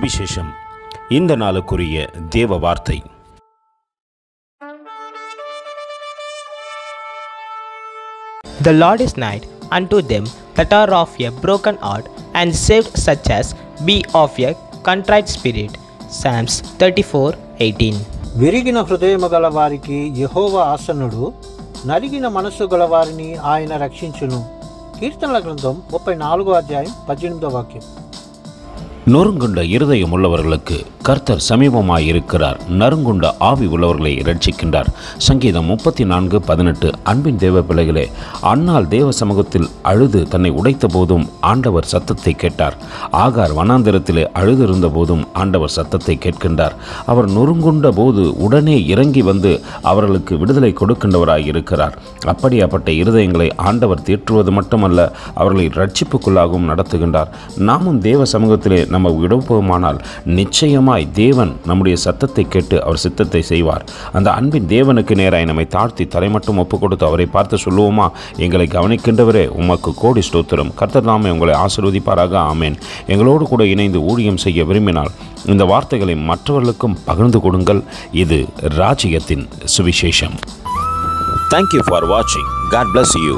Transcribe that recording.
சுவிசேஷம். இந்த நாளுக்குரிய தேவ வார்த்தை. The Lord is nigh unto them that are of a broken heart, and saved such as be of a contrite spirit. Psalms 34:18. విరిగిన హృదయము గల వారికి యెహోవా ఆసన్నుడు, నలిగిన మనస్సు గల వారిని ఆయన రక్షించును. కీర్తనల గ్రంథం 34:18. நொறுங்குண்ட இருதயம் உள்ளவர்களுக்கு கர்த்தர் சமீபமாயிருக்கிறார், நறுங்குண்ட ஆவி உள்ளவர்களை இரட்சிக்கின்றார். சங்கீதம் 34:18. அன்பின் தேவ பிள்ளைகளே, அன்னாள் தேவ சமூகத்தில் அழுது தன்னை உடைத்த போதும் ஆண்டவர் சத்தத்தை கேட்டார். ஆகார் வனாந்திரத்திலே அழுதிருந்த போதும் ஆண்டவர் சத்தத்தை கேட்கின்றார். அவர் நொறுங்குண்ட போது உடனே இறங்கி வந்து அவர்களுக்கு விடுதலை கொடுக்கின்றவராயிருக்கிறார். அப்படியாப்பட்ட இருதயங்களை ஆண்டவர் தேற்றுவது மட்டுமல்ல, அவர்களை இரட்சிப்புக்குள்ளாகவும் நடத்துகின்றார். நாமும் தேவ சமூகத்திலே நம்ம விடுப்போமானால் நிச்சயமாய் தேவன் நம்முடைய சத்தத்தை கேட்டு அவர் சித்தத்தை செய்வார். அந்த அன்பின் தேவனுக்கு நேராய் நம்மை தாழ்த்தி தரை மட்டும் ஒப்பு கொடுத்து அவரை பார்த்து சொல்லுவோமா, எங்களை கவனிக்கின்றவரே உமக்கு கோடி ஸ்தோத்திரம். கர்த்தர் தாமே உங்களை ஆசீர்வதிப்பாராக. ஆமேன். எங்களோடு கூட இணைந்து ஊழியம் செய்ய விரும்பினால் இந்த வார்த்தைகளை மற்றவர்களுக்கும் பகிர்ந்து கொடுங்கள். இது ராஜ்யத்தின் சுவிசேஷம். Thank you for watching. God bless you.